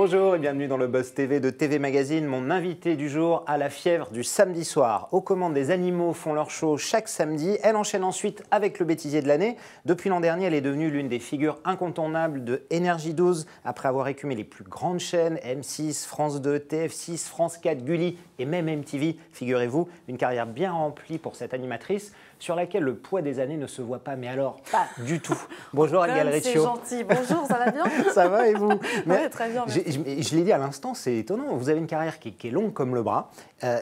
Bonjour et bienvenue dans le Buzz TV de TV Magazine. Mon invité du jour a la fièvre du samedi soir. Aux commandes des animaux font leur show chaque samedi. Elle enchaîne ensuite avec le bêtisier de l'année. Depuis l'an dernier, elle est devenue l'une des figures incontournables de Énergie 12 après avoir écumé les plus grandes chaînes M6, France 2, TF6, France 4, Gulli et même MTV. Figurez-vous, une carrière bien remplie pour cette animatrice sur laquelle le poids des années ne se voit pas, mais alors pas du tout. Bonjour Elgal Riccio. C'est gentil, bonjour, ça va bien? Ça va et vous? Oui, très bien. Je l'ai dit à l'instant, c'est étonnant, vous avez une carrière qui est longue comme le bras,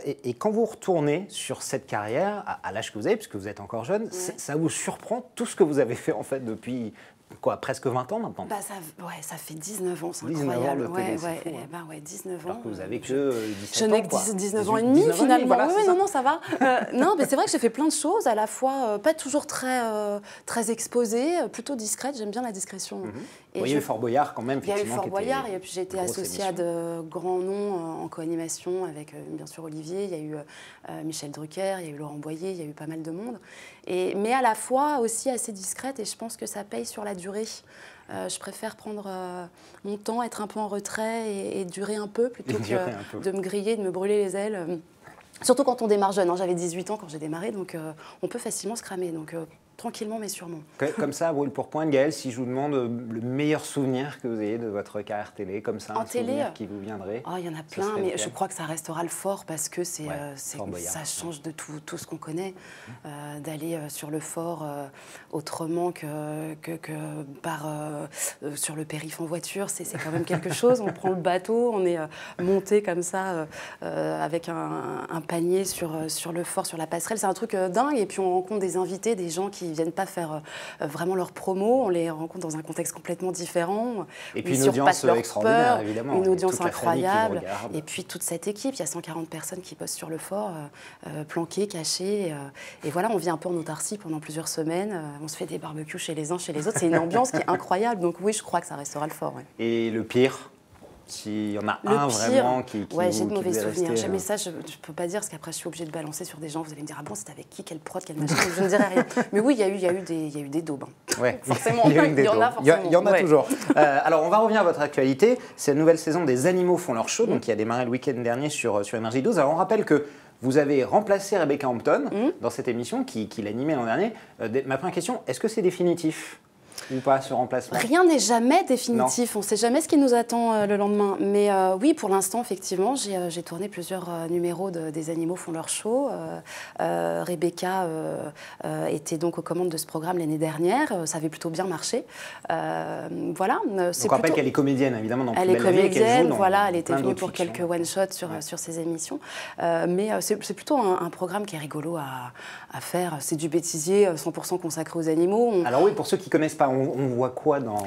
et quand vous retournez sur cette carrière, à l'âge que vous avez, puisque vous êtes encore jeune, ça vous surprend tout ce que vous avez fait en fait depuis quoi, presque 20 ans maintenant? Ça fait 19 ans, c'est 19 incroyable. ans, le télé, ouais, 19 ans. Alors que vous avez que 17 ans. Je n'ai que 19 ans et demi finalement. Voilà, oui, non, ça va. Non, mais c'est vrai que j'ai fait plein de choses, à la fois pas toujours très exposées, plutôt discrètes. J'aime bien la discrétion. Il y a eu Fort Boyard quand même. Il y a eu Fort Boyard, et puis j'ai été associée à de grands noms en co-animation avec bien sûr Olivier, il y a eu Michel Drucker, il y a eu Laurent Boyer, il y a eu pas mal de monde. Mais à la fois aussi assez discrète, et je pense que ça paye sur la durée. Je préfère prendre mon temps, être un peu en retrait et durer un peu plutôt que de me griller, de me brûler les ailes. Surtout quand on démarre jeune. J'avais 18 ans quand j'ai démarré, donc on peut facilement se cramer. Donc tranquillement mais sûrement. Comme ça, brûle pour point, Gaëlle, si je vous demande le meilleur souvenir que vous ayez de votre carrière télé, comme ça, un souvenir qui vous viendrait. Il y en a plein, mais je crois que ça restera le fort parce que ça change de tout ce qu'on connaît. D'aller sur le fort autrement que sur le périph' en voiture, c'est quand même quelque chose. On prend le bateau, on est monté comme ça avec un panier sur le fort, sur la passerelle. C'est un truc dingue, et puis on rencontre des invités, des gens qui ne viennent pas faire vraiment leur promo, on les rencontre dans un contexte complètement différent. Et puis une audience extraordinaire, évidemment. Une audience incroyable. Et puis toute cette équipe, il y a 140 personnes qui bossent sur le fort, planquées, cachées. Et voilà, on vit un peu en autarcie pendant plusieurs semaines. On se fait des barbecues chez les uns, chez les autres. C'est une ambiance qui est incroyable. Donc oui, je crois que ça restera le fort. Ouais. Et le pire? S'il y en a un vraiment qui j'ai de mauvais souvenirs. Mais ça, je ne peux pas dire, parce qu'après, je suis obligée de balancer sur des gens. Vous allez me dire, ah bon, c'était avec qui, quelle prod, quelle machin. Je ne dirai rien. Mais oui, il y a eu des daubes. Ouais. Forcément, il y en a forcément. Il y en a toujours. Alors, on va revenir à votre actualité. C'est la nouvelle saison des Animaux font leur show, donc qui a démarré le week-end dernier sur Énergie 12. Alors, on rappelle que vous avez remplacé Rebecca Hampton dans cette émission qui l'animait l'an dernier. Ma première question, est-ce que c'est définitif ou pas, ce remplacement? Rien n'est jamais définitif, on ne sait jamais ce qui nous attend le lendemain. Mais oui, pour l'instant, effectivement, j'ai tourné plusieurs numéros des Animaux font leur show. Rebecca était donc aux commandes de ce programme l'année dernière, ça avait plutôt bien marché. Voilà. Donc on rappelle qu'elle est comédienne, évidemment, dans Elle est comédienne, voilà, elle était venue pour quelques one-shots sur ses émissions. Mais c'est plutôt un programme qui est rigolo à faire. C'est du bêtisier 100% consacré aux animaux. Alors oui, pour ceux qui ne connaissent pas, on voit quoi dans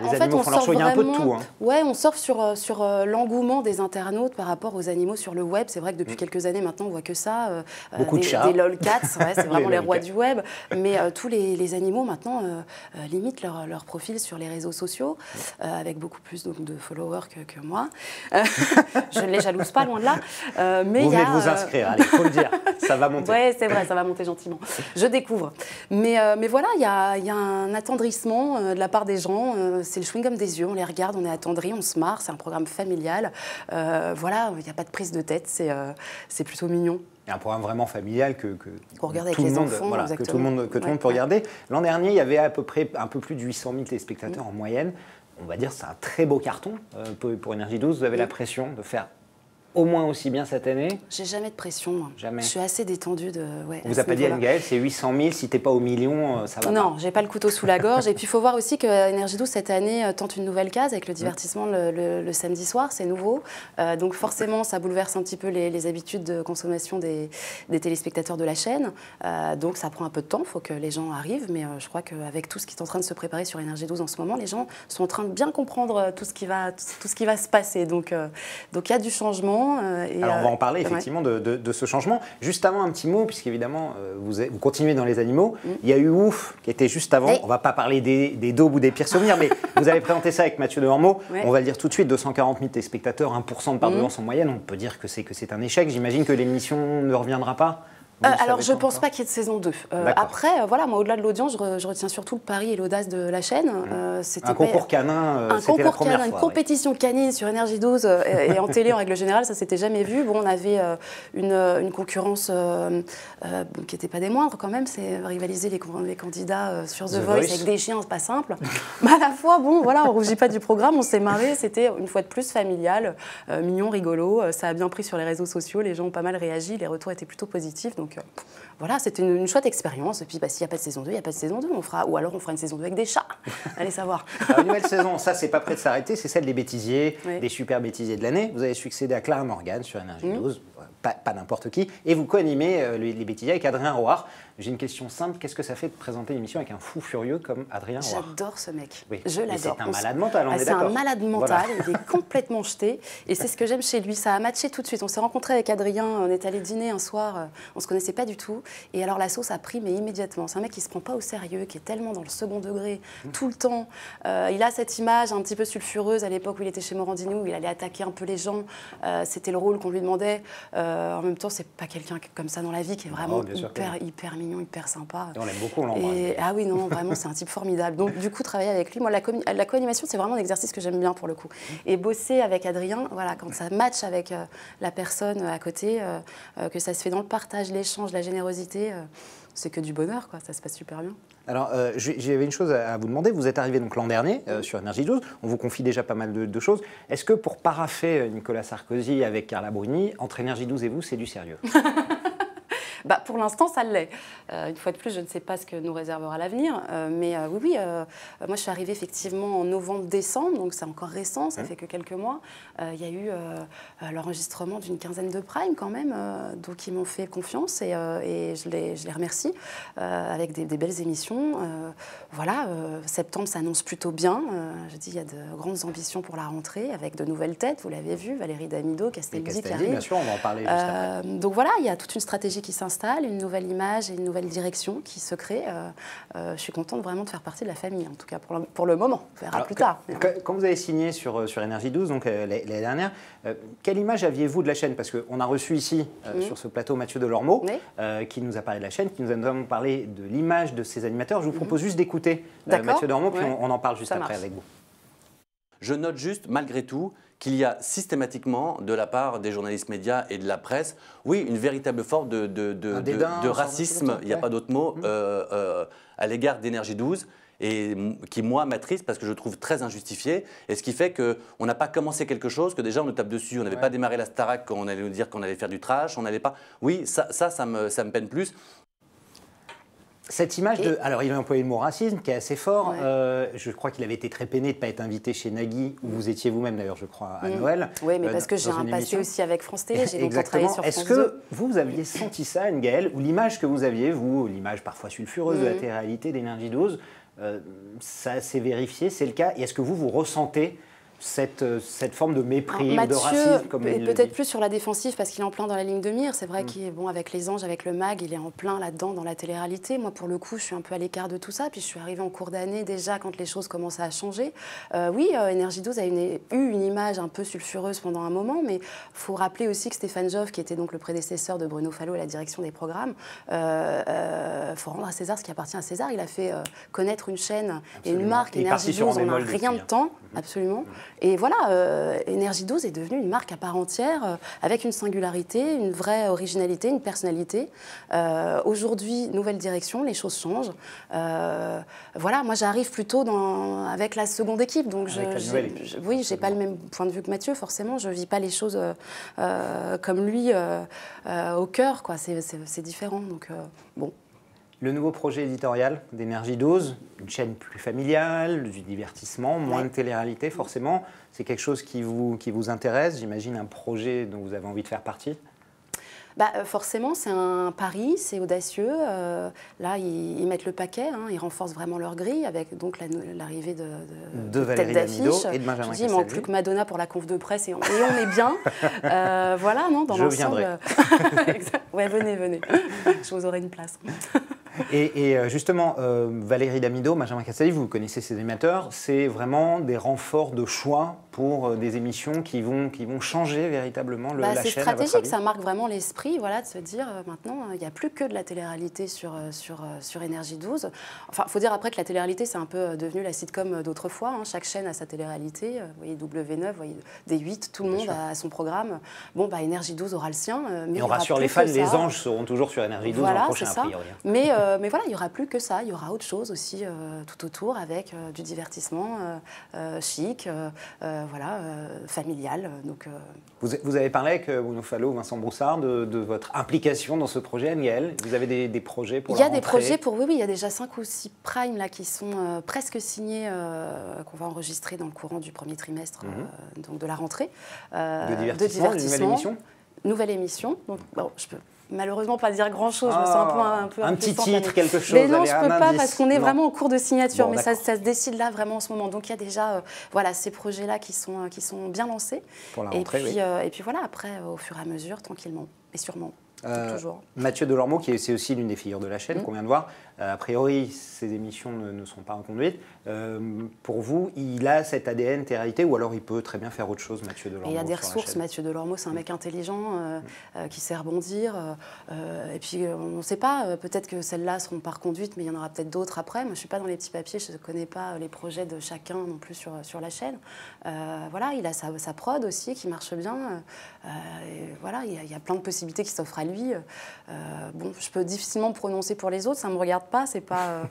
les Animaux font leur show? Il y a un peu de tout. Ouais, on surfe sur l'engouement des internautes par rapport aux animaux sur le web. C'est vrai que depuis quelques années maintenant, on voit que ça. Beaucoup de chats. Des lolcats, c'est vraiment les rois du web. Mais tous les animaux maintenant limitent leur profil sur les réseaux sociaux, avec beaucoup plus de followers que moi. Je ne les jalouse pas, loin de là. Mais vous venez de vous inscrire, il faut le dire. Ça va monter. Oui, c'est vrai, ça va monter gentiment. Je découvre. Mais voilà, il y a un attendrissement de la part des gens. C'est le chewing-gum des yeux, on les regarde, on est attendri, on se marre. C'est un programme familial. Voilà, il n'y a pas de prise de tête, c'est plutôt mignon. Un programme vraiment familial que tout le monde peut regarder. L'an dernier, il y avait à peu près un peu plus de 800 000 téléspectateurs en moyenne. On va dire que c'est un très beau carton pour Énergie 12. Vous avez la pression de faire au moins aussi bien cette année? J'ai jamais de pression, moi. Jamais. Je suis assez détendue de. Ouais, on vous a pas dit, Gaëlle, c'est 800 000, si t'es pas au million, ça va pas. Non, j'ai pas le couteau sous la gorge. Et puis il faut voir aussi que Énergie 12 cette année tente une nouvelle case avec le divertissement le samedi soir, c'est nouveau. Donc forcément, ça bouleverse un petit peu les habitudes de consommation des téléspectateurs de la chaîne. Donc ça prend un peu de temps, il faut que les gens arrivent. Mais je crois qu'avec tout ce qui est en train de se préparer sur Énergie 12 en ce moment, les gens sont en train de bien comprendre tout ce qui va se passer. Donc il y a du changement. Alors on va en parler effectivement de ce changement. Juste avant, un petit mot, puisqu'évidemment vous continuez dans les animaux. Il y a eu Ouf qui était juste avant. On ne va pas parler des daubes ou des pires souvenirs, mais vous avez présenté ça avec Mathieu Delormeau. On va le dire tout de suite, 240 000 téléspectateurs, 1% de part d'audience en moyenne. On peut dire que c'est un échec. J'imagine que l'émission ne reviendra pas. Alors, je ne pense pas qu'il y ait de saison 2. Après, voilà, moi, au-delà de l'audience, je retiens surtout le pari et l'audace de la chaîne. Un concours canin, c'était la première fois. Une compétition canine sur Énergie 12 et en télé, en règle générale, ça s'était jamais vu. Bon, on avait une concurrence qui n'était pas des moindres quand même, c'est rivaliser les candidats sur The Voice avec des chiens, c'est pas simple. Mais à la fois, bon, voilà, on rougit pas du programme, on s'est marré, c'était une fois de plus familial, mignon, rigolo, ça a bien pris sur les réseaux sociaux, les gens ont pas mal réagi, les retours étaient plutôt positifs, donc voilà, c'était une chouette expérience. Et puis, s'il n'y a pas de saison 2, il n'y a pas de saison 2, ou alors on fera une saison 2 avec des chats, allez savoir. Alors, une nouvelle saison, ça, c'est pas prêt de s'arrêter, c'est celle des bêtisiers, des super bêtisiers de l'année. Vous avez succédé à Clara Morgan sur Énergie 12. Pas n'importe qui, et vous co-animez les bêtisiers avec Adrien Roard. J'ai une question simple, qu'est-ce que ça fait de présenter une émission avec un fou furieux comme Adrien Roard? J'adore ce mec, oui. je l'adore. C'est un malade mental, on est d'accord. C'est un malade mental, voilà. Il est complètement jeté, et c'est ce que j'aime chez lui, ça a matché tout de suite. On s'est rencontrés avec Adrien, on est allé dîner un soir, on se connaissait pas du tout, et alors la sauce a pris, mais immédiatement. C'est un mec qui se prend pas au sérieux, qui est tellement dans le second degré, tout le temps. Il a cette image un petit peu sulfureuse à l'époque où il était chez Morandini, où il allait attaquer un peu les gens, c'était le rôle qu'on lui demandait. En même temps, c'est pas quelqu'un comme ça dans la vie, qui est vraiment hyper mignon, hyper sympa. Et on l'aime beaucoup, on l'embrasse. Ah oui, non, vraiment, c'est un type formidable. Donc, du coup, travailler avec lui, moi, la co-animation, c'est vraiment un exercice que j'aime bien pour le coup. Et bosser avec Adrien, voilà, quand ça match avec la personne à côté, que ça se fait dans le partage, l'échange, la générosité, c'est que du bonheur, quoi. Ça se passe super bien. Alors, j'avais une chose à vous demander. Vous êtes arrivé donc l'an dernier sur Énergie 12. On vous confie déjà pas mal de choses. Est-ce que pour paraffer Nicolas Sarkozy avec Carla Bruni, entre Énergie 12 et vous, c'est du sérieux? Pour l'instant, ça l'est. Une fois de plus, je ne sais pas ce que nous réservera l'avenir. Mais oui, moi, je suis arrivée effectivement en novembre-décembre, donc c'est encore récent, ça fait que quelques mois. Il y a eu l'enregistrement d'une quinzaine de primes quand même, donc ils m'ont fait confiance et je les remercie, avec des belles émissions. Voilà, septembre s'annonce plutôt bien. Je dis, il y a de grandes ambitions pour la rentrée, avec de nouvelles têtes, vous l'avez vu, Valérie Damido, Castaldi qui arrive. Bien sûr, on va en parler juste après. Donc voilà, il y a toute une stratégie qui s'installe, une nouvelle image et une nouvelle direction qui se crée. Je suis contente vraiment de faire partie de la famille, en tout cas pour le moment. On verra plus tard. Quand vous avez signé sur Énergie 12, donc l'année dernière, quelle image aviez-vous de la chaîne? Parce qu'on a reçu ici, sur ce plateau, Mathieu Delormeau, qui nous a parlé de la chaîne, qui nous a notamment parlé de l'image de ses animateurs. Je vous propose juste d'écouter Mathieu Delormeau, puis on en parle juste après avec vous. Je note juste, malgré tout, qu'il y a systématiquement, de la part des journalistes médias et de la presse, oui, une véritable forme de racisme, il n'y a pas d'autre mot, à l'égard d'Énergie 12, et qui, moi, m'attriste parce que je trouve très injustifié. Et ce qui fait qu'on n'a pas commencé quelque chose, que déjà on nous tape dessus. On n'avait pas démarré la Starac quand on allait nous dire qu'on allait faire du trash. On n'allait pas. Oui, ça me peine plus. Cette image de... Alors, il a employé le mot racisme, qui est assez fort. Je crois qu'il avait été très peiné de ne pas être invité chez Nagui, où vous étiez vous-même, d'ailleurs, je crois, à Noël. Oui, mais parce que j'ai un passé aussi avec France Télé. J'ai longtemps travaillé sur France 2. Est-ce que vous aviez senti ça, Ngaëlle, ou l'image que vous aviez, vous, l'image parfois sulfureuse de la télé-réalité d'Énergie 12, ça s'est vérifié, c'est le cas? Et est-ce que vous ressentez cette forme de mépris ou de racisme, comme il le dit? Peut-être plus sur la défensive, parce qu'il est en plein dans la ligne de mire. C'est vrai qu'il est bon avec les anges, avec le MAG, il est en plein là-dedans dans la télé-réalité. Moi, pour le coup, je suis un peu à l'écart de tout ça. Puis je suis arrivée en cours d'année déjà quand les choses commençaient à changer. Oui, Énergie 12 a eu une image un peu sulfureuse pendant un moment, mais il faut rappeler aussi que Stéphane Joffre, qui était donc le prédécesseur de Bruno Fallot à la direction des programmes, faut rendre à César ce qui appartient à César. Il a fait connaître une chaîne et une marque Énergie 12 en un rien de temps, absolument. Et voilà, Énergie 12 est devenue une marque à part entière, avec une singularité, une vraie originalité, une personnalité. Aujourd'hui, nouvelle direction, les choses changent. Voilà, moi j'arrive plutôt avec la seconde équipe, donc oui, j'ai pas le même point de vue que Mathieu, forcément, je vis pas les choses comme lui au cœur, quoi. C'est différent, donc bon. Le nouveau projet éditorial d'Énergie 12, une chaîne plus familiale, du divertissement, moins de télé-réalité forcément, c'est quelque chose qui vous intéresse? J'imagine un projet dont vous avez envie de faire partie? Forcément, c'est un pari, c'est audacieux. Là, ils mettent le paquet, ils renforcent vraiment leur grille avec donc l'arrivée de Valérie Damido et de Benjamin Castaldi. Il manque plus que Madonna pour la conf de presse et on est bien. Voilà, non, dans l'ensemble. Ouais, venez. Je vous aurai une place. Et justement, Valérie Damido, Benjamin Castaldi, vous connaissez ces animateurs, c'est vraiment des renforts de choix pour des émissions qui vont changer véritablement la chaîne. C'est stratégique, ça marque vraiment l'esprit, voilà, de se dire maintenant il n'y a plus que de la télé-réalité sur Énergie 12. Enfin, il faut dire après que la télé-réalité c'est un peu devenu la sitcom d'autrefois. Hein. Chaque chaîne a sa télé-réalité. Vous voyez W9, vous voyez D8, tout le monde a son programme. Bon, Énergie 12 aura le sien. Mais on rassure les fans, les anges seront toujours sur Énergie 12 voilà, en prochain, a priori. Mais voilà, il n'y aura plus que ça. Il y aura autre chose aussi tout autour avec du divertissement chic, voilà, familial. Donc, vous avez parlé avec Bruno Fallot, Vincent Broussard, de votre implication dans ce projet annuel. Vous avez des projets pour la rentrée? Il y a des projets oui, il y a déjà 5 ou 6 primes là, qui sont presque signés, qu'on va enregistrer dans le courant du premier trimestre donc de la rentrée. De divertissement, une nouvelle émission? Nouvelle émission. Donc, bon, je peux malheureusement pas dire grand-chose, je me sens un peu un petit titre, quelque chose. Mais non, je ne peux pas parce qu'on est vraiment en cours de signature, bon, mais ça se décide là vraiment en ce moment. Donc il y a déjà voilà, ces projets-là qui sont bien lancés. Pour la rentrée, et puis voilà, après, au fur et à mesure, tranquillement et sûrement. Toujours. Mathieu Delormeau, c'est aussi l'une des figures de la chaîne qu'on vient de voir. A priori, ces émissions ne sont pas reconduites. Pour vous, il a cet ADN télé-réalité ou alors il peut très bien faire autre chose, Mathieu Delormeau? Il y a des ressources. Mathieu Delormeau, c'est un mec intelligent qui sait rebondir. Et puis, on ne sait pas, peut-être que celles-là ne seront pas reconduites, mais il y en aura peut-être d'autres après. Moi, je ne suis pas dans les petits papiers, je ne connais pas les projets de chacun non plus sur la chaîne. Voilà, il a sa prod aussi qui marche bien. Et voilà, il y a plein de possibilités qui s'offrent à lui. Bon, je peux difficilement me prononcer pour les autres, ça ne me regarde pas, c'est pas.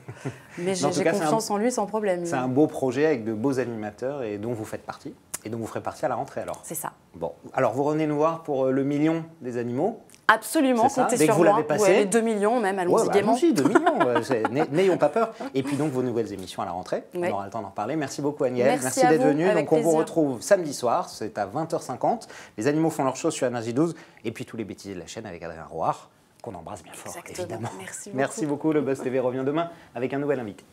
Mais j'ai confiance en lui sans problème. C'est un beau projet avec de beaux animateurs et dont vous faites partie. Et dont vous ferez partie à la rentrée alors. C'est ça. Bon, alors vous revenez nous voir pour le million des animaux. Absolument, comptez sur vous moi. l'avez passé. Les 2 millions même, allons-y gaiement. Allons-y, 2 millions, n'ayons pas peur. Et puis donc vos nouvelles émissions à la rentrée, on aura le temps d'en reparler. Merci beaucoup Aniel, merci d'être venue. Donc on vous retrouve samedi soir, c'est à 20h50. Les animaux font leur show sur Énergie 12 et puis tous les bêtisiers de la chaîne avec Adrien Roard, qu'on embrasse bien fort. Exactement. Évidemment. Merci beaucoup. Merci beaucoup, le Buzz TV revient demain avec un nouvel invité.